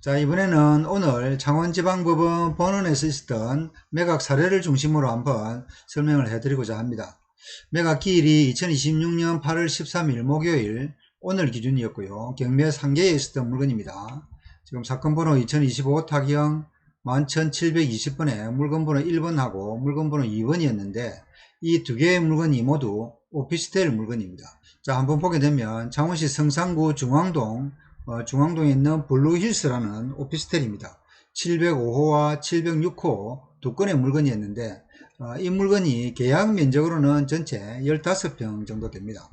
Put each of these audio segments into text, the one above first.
자, 이번에는 오늘 창원지방법원 본원에서 있었던 매각 사례를 중심으로 한번 설명을 해드리고자 합니다. 매각 기일이 2026년 8월 13일 목요일 오늘 기준이었고요. 경매 상계에 있었던 물건입니다. 지금 사건 번호 2025 타경 11720번에 물건 번호 1번하고 물건 번호 2번이었는데 이 두 개의 물건이 모두 오피스텔 물건입니다. 자, 한번 보게 되면 창원시 성산구 중앙동에 있는 블루힐스라는 오피스텔입니다. 705호와 706호 두 건의 물건이었는데 이 물건이 계약 면적으로는 전체 15평 정도 됩니다.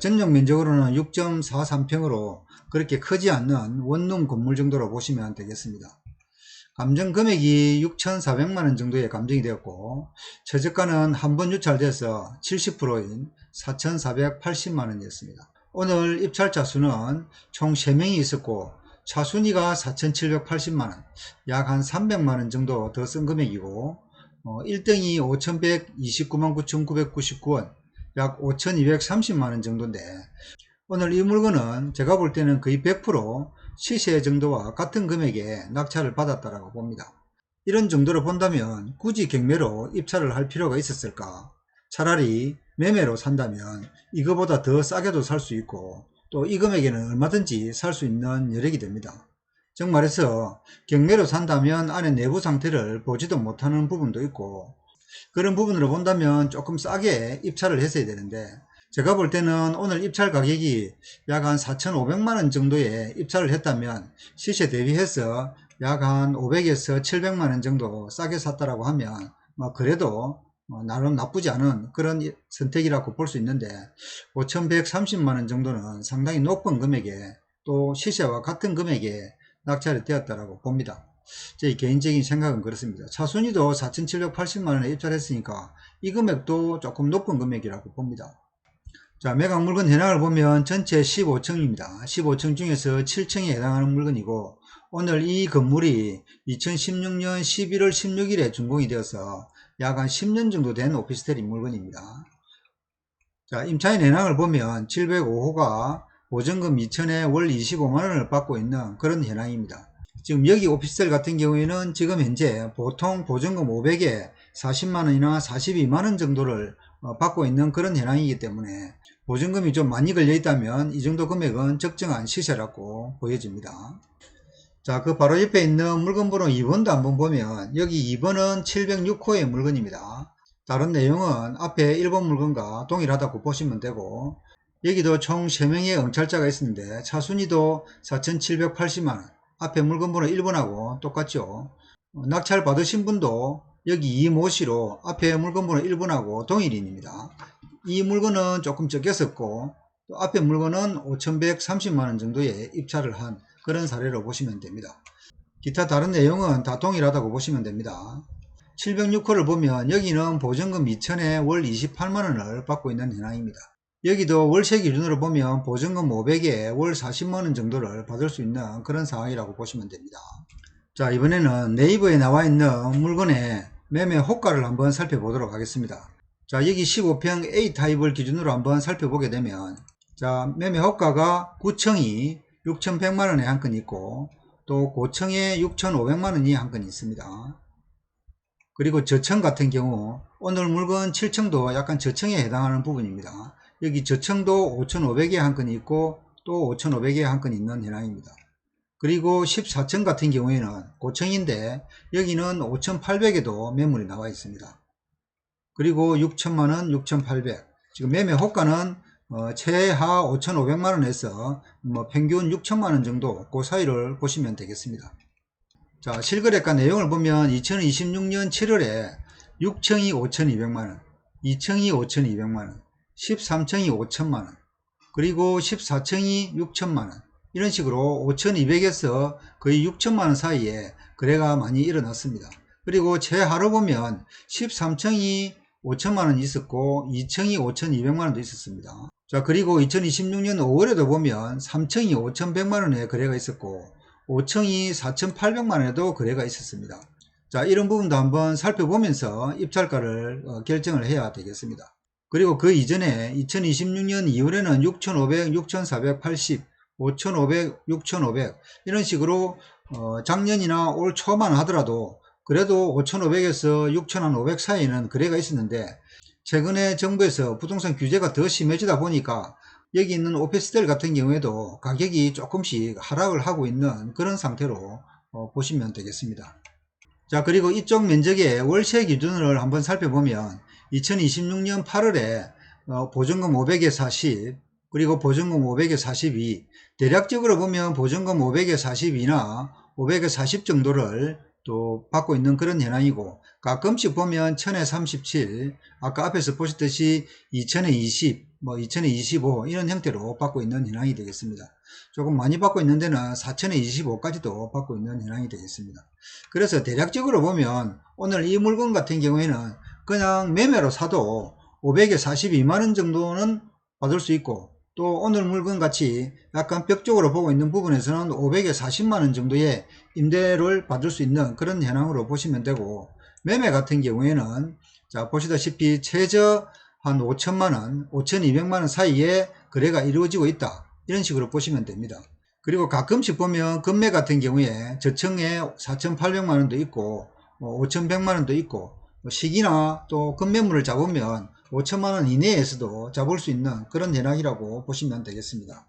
전용 면적으로는 6.43평으로 그렇게 크지 않는 원룸 건물 정도로 보시면 되겠습니다. 감정 금액이 6,400만원 정도에 감정이 되었고 최저가는 한 번 유찰돼서 70%인 4,480만원이었습니다. 오늘 입찰자 수는 총 3명이 있었고 차순위가 4,780만원, 약 한 300만원 정도 더 쓴 금액이고 1등이 5,129만 9,999원, 약 5,230만원 정도인데 오늘 이 물건은 제가 볼 때는 거의 100% 시세 정도와 같은 금액에 낙찰을 받았다라고 봅니다. 이런 정도로 본다면 굳이 경매로 입찰을 할 필요가 있었을까? 차라리 매매로 산다면 이거보다 더 싸게도 살 수 있고 또 이 금액에는 얼마든지 살 수 있는 여력이 됩니다. 즉 말해서 경매로 산다면 안에 내부 상태를 보지도 못하는 부분도 있고 그런 부분으로 본다면 조금 싸게 입찰을 했어야 되는데 제가 볼 때는 오늘 입찰 가격이 약 한 4,500만원 정도에 입찰을 했다면 시세 대비해서 약 한 500에서 700만원 정도 싸게 샀다라고 하면 그래도 나름 나쁘지 않은 그런 선택이라고 볼 수 있는데 5,130만원 정도는 상당히 높은 금액에 또 시세와 같은 금액에 낙찰이 되었다라고 봅니다. 제 개인적인 생각은 그렇습니다. 차순위도 4,780만원에 입찰했으니까 이 금액도 조금 높은 금액이라고 봅니다. 자, 매각 물건 현황을 보면 전체 15층입니다. 15층 중에서 7층에 해당하는 물건이고 오늘 이 건물이 2016년 11월 16일에 준공이 되어서 약 한 10년 정도 된 오피스텔 물건입니다. 자, 임차인 현황을 보면 705호가 보증금 2천에 월 25만원을 받고 있는 그런 현황입니다. 지금 여기 오피스텔 같은 경우에는 지금 현재 보통 보증금 500에 40만원이나 42만원 정도를 받고 있는 그런 현황이기 때문에 보증금이 좀 많이 걸려 있다면 이 정도 금액은 적정한 시세라고 보여집니다. 자, 그 바로 옆에 있는 물건 번호 2번도 한번 보면 여기 2번은 706호의 물건입니다. 다른 내용은 앞에 1번 물건과 동일하다고 보시면 되고 여기도 총 3명의 응찰자가 있었는데 차순위도 4,780만원, 앞에 물건 번호 1번하고 똑같죠. 낙찰 받으신 분도 여기 이모씨로 앞에 물건 번호 1번하고 동일인입니다. 이 물건은 조금 적겠었고 또 앞에 물건은 5,130만원 정도에 입찰을 한 그런 사례로 보시면 됩니다. 기타 다른 내용은 다 동일하다고 보시면 됩니다. 706호를 보면 여기는 보증금 2천에 월 28만원을 받고 있는 현황입니다. 여기도 월세 기준으로 보면 보증금 500에 월 40만원 정도를 받을 수 있는 그런 상황이라고 보시면 됩니다. 자, 이번에는 네이버에 나와 있는 물건의 매매 호가를 한번 살펴보도록 하겠습니다. 자, 여기 15평 A타입을 기준으로 한번 살펴보게 되면 자, 매매 호가가 9층이 6,100만원에 한 건 있고 또 고층에 6,500만원이 한 건 있습니다. 그리고 저층 같은 경우 오늘 물건 7층도 약간 저층에 해당하는 부분입니다. 여기 저층도 5,500에 한 건 있고 또 5,500에 한 건 있는 현황입니다. 그리고 14층 같은 경우에는 고층인데 여기는 5,800에도 매물이 나와 있습니다. 그리고 6천만원, 6,800 지금 매매 호가는 최하 5,500만원에서 평균 6천만원 정도 그 사이를 보시면 되겠습니다. 자, 실거래가 내용을 보면 2026년 7월에 6층이 5,200만원, 2층이 5,200만원, 13층이 5천만원, 그리고 14층이 6천만원, 이런 식으로 5,200에서 거의 6천만원 사이에 거래가 많이 일어났습니다. 그리고 최하로 보면 13층이 5천만원이 있었고 2층이 5,200만원도 있었습니다. 자, 그리고 2026년 5월에도 보면 3층이 5,100만원에 거래가 있었고 5층이 4,800만원에도 거래가 있었습니다. 자, 이런 부분도 한번 살펴보면서 입찰가를 결정을 해야 되겠습니다. 그리고 그 이전에 2026년 2월에는 6,500, 6,480, 5,500, 6,500 이런 식으로 작년이나 올 초만 하더라도 그래도 5,500에서 6,500 사이에는 거래가 있었는데, 최근에 정부에서 부동산 규제가 더 심해지다 보니까 여기 있는 오피스텔 같은 경우에도 가격이 조금씩 하락을 하고 있는 그런 상태로 보시면 되겠습니다. 자, 그리고 이쪽 면적의 월세 기준을 한번 살펴보면 2026년 8월에 보증금 500에 40, 그리고 보증금 500에 42, 대략적으로 보면 보증금 500에 42나 500에 40 정도를 또 받고 있는 그런 현황이고, 가끔씩 보면 1000에 37, 아까 앞에서 보셨듯이 2000에 20, 2000에 25 이런 형태로 받고 있는 현황이 되겠습니다. 조금 많이 받고 있는 데는 4000에 25까지도 받고 있는 현황이 되겠습니다. 그래서 대략적으로 보면 오늘 이 물건 같은 경우에는 그냥 매매로 사도 500에 42만원 정도는 받을 수 있고, 또 오늘 물건 같이 약간 벽쪽으로 보고 있는 부분에서는 500에 40만원 정도의 임대를 받을 수 있는 그런 현황으로 보시면 되고, 매매 같은 경우에는 자 보시다시피 최저 한 5천만원, 5,200만원 사이에 거래가 이루어지고 있다, 이런 식으로 보시면 됩니다. 그리고 가끔씩 보면 금매 같은 경우에 저층에 4,800만원도 있고 5,100만원도 있고, 시기나 또 금매물을 잡으면 5천만원 이내에서도 잡을 수 있는 그런 현황이라고 보시면 되겠습니다.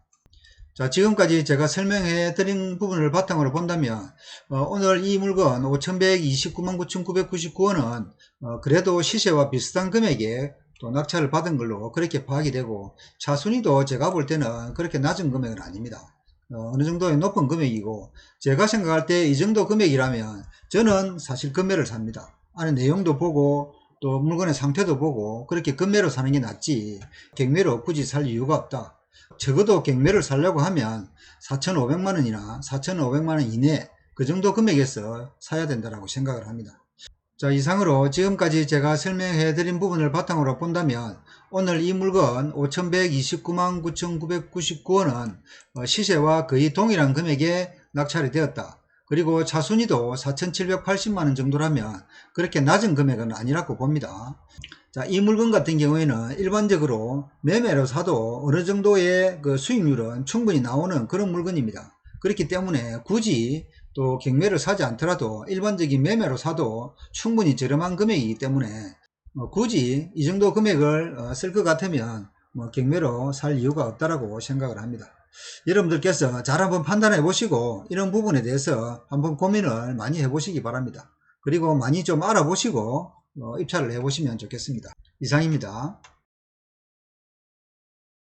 자, 지금까지 제가 설명해 드린 부분을 바탕으로 본다면 오늘 이 물건 5,129만 9,999원은 그래도 시세와 비슷한 금액에 또 낙찰을 받은 걸로 그렇게 파악이 되고, 차순위도 제가 볼 때는 그렇게 낮은 금액은 아닙니다. 어느 정도의 높은 금액이고, 제가 생각할 때 이 정도 금액이라면 저는 사실 금매를 삽니다. 안에 내용도 보고 또 물건의 상태도 보고 그렇게 금매로 사는 게 낫지 갱매로 굳이 살 이유가 없다. 적어도 갱매를 살려고 하면 4,500만원이나 4,500만원 이내 그 정도 금액에서 사야 된다고 생각을 합니다. 자, 이상으로 지금까지 제가 설명해 드린 부분을 바탕으로 본다면 오늘 이 물건 5,129만 9,999원은 시세와 거의 동일한 금액에 낙찰이 되었다. 그리고 차순위도 4,780만원 정도라면 그렇게 낮은 금액은 아니라고 봅니다. 자, 이 물건 같은 경우에는 일반적으로 매매로 사도 어느 정도의 그 수익률은 충분히 나오는 그런 물건입니다. 그렇기 때문에 굳이 또 경매를 사지 않더라도 일반적인 매매로 사도 충분히 저렴한 금액이기 때문에 굳이 이 정도 금액을 쓸 것 같으면 경매로 살 이유가 없다라고 생각을 합니다. 여러분들께서 잘 한번 판단해 보시고 이런 부분에 대해서 한번 고민을 많이 해 보시기 바랍니다. 그리고 많이 좀 알아보시고 입찰을 해 보시면 좋겠습니다. 이상입니다.